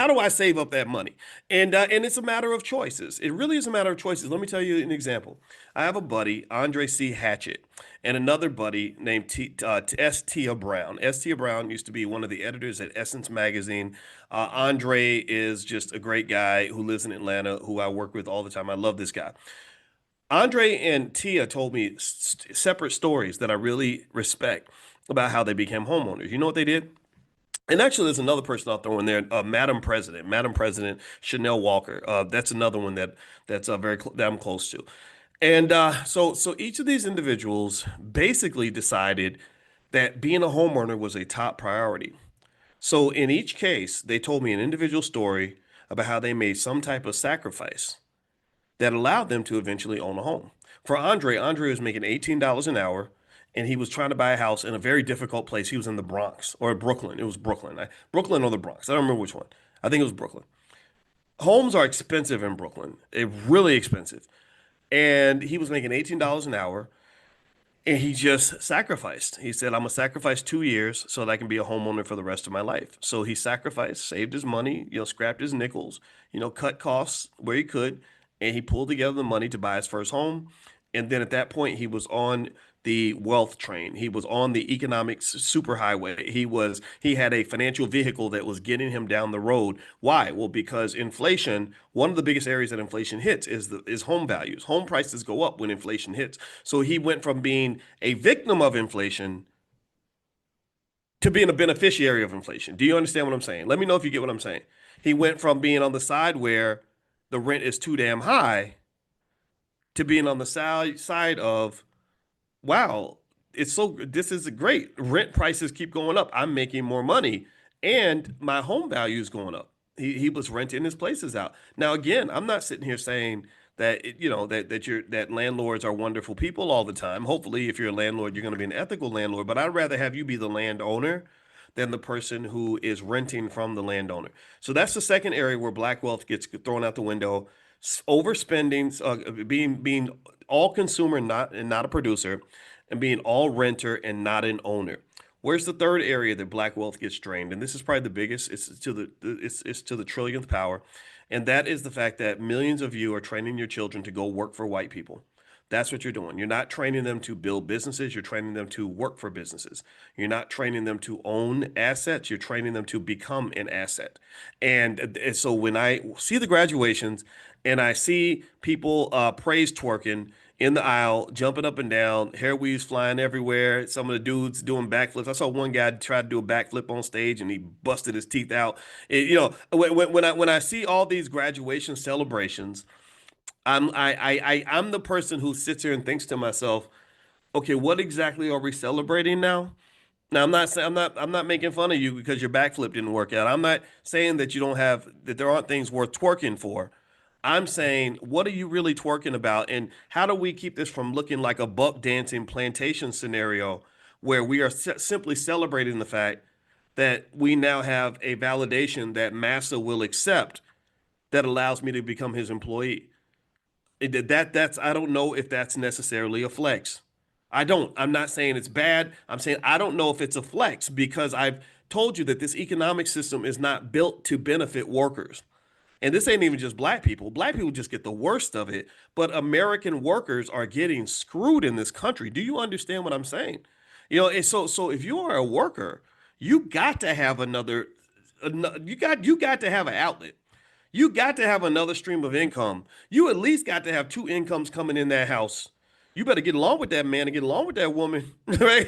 how do I save up that money? And it's a matter of choices. It really is a matter of choices. Let me tell you an example. I have a buddy, Andre C. Hatchett, and another buddy named S. Tia Brown. S. Tia Brown used to be one of the editors at Essence Magazine. Andre is just a great guy who lives in Atlanta, who I work with all the time. I love this guy. Andre and Tia told me separate stories that I really respect about how they became homeowners. You know what they did? And actually, there's another person I'll throw in there, Madam President Chanel Walker. That's another one that's that I'm close to. And so each of these individuals basically decided that being a homeowner was a top priority. So in each case, they told me an individual story about how they made some type of sacrifice that allowed them to eventually own a home. For Andre was making $18 an hour and he was trying to buy a house in a very difficult place. He was in the Bronx or Brooklyn. It was Brooklyn. Brooklyn or the Bronx. I don't remember which one. I think it was Brooklyn. Homes are expensive in Brooklyn. They're really expensive. And he was making $18 an hour and he just sacrificed. He said, I'm gonna sacrifice 2 years so that I can be a homeowner for the rest of my life. So he sacrificed, saved his money, scrapped his nickels, cut costs where he could, and he pulled together the money to buy his first home. And then at that point, he was on the wealth train. He was on the economics superhighway. He had a financial vehicle that was getting him down the road. Why? Well, because inflation, one of the biggest areas that inflation hits is home values. Home prices go up when inflation hits. So he went from being a victim of inflation to being a beneficiary of inflation. Do you understand what I'm saying? Let me know if you get what I'm saying. He went from being on the side where the rent is too damn high to being on the side of, wow, this is great. Rent prices keep going up. I'm making more money and my home value is going up. He was renting his places out. Now, again, I'm not sitting here saying that, that landlords are wonderful people all the time. Hopefully, if you're a landlord, you're going to be an ethical landlord, but I'd rather have you be the landowner than the person who is renting from the landowner. So that's the second area where black wealth gets thrown out the window. Overspending, being all consumer, not a producer, and being all renter and not an owner. Where's the third area that black wealth gets drained? And this is probably the biggest. It's to the trillionth power, and that is the fact that millions of you are training your children to go work for white people. That's what you're doing. You're not training them to build businesses. You're training them to work for businesses. You're not training them to own assets. You're training them to become an asset. And so when I see the graduations and I see people praise twerking in the aisle, jumping up and down, hair weaves flying everywhere. Some of the dudes doing backflips. I saw one guy try to do a backflip on stage and he busted his teeth out. When I see all these graduation celebrations, I'm the person who sits here and thinks to myself, okay, what exactly are we celebrating now? Now I'm not saying I'm not making fun of you because your backflip didn't work out. I'm not saying that there aren't things worth twerking for. I'm saying, what are you really twerking about? And how do we keep this from looking like a buck dancing plantation scenario where we are simply celebrating the fact that we now have a validation that Massa will accept that allows me to become his employee? That's I don't know if that's necessarily a flex. I don't. I'm not saying it's bad. I'm saying I don't know if it's a flex because I've told you that this economic system is not built to benefit workers. And this ain't even just black people. Black people just get the worst of it, but American workers are getting screwed in this country. Do you understand what I'm saying? And so if you are a worker, you got to have you got to have an outlet. You got to have another stream of income. You at least got to have two incomes coming in that house. You better get along with that man and get along with that woman, right?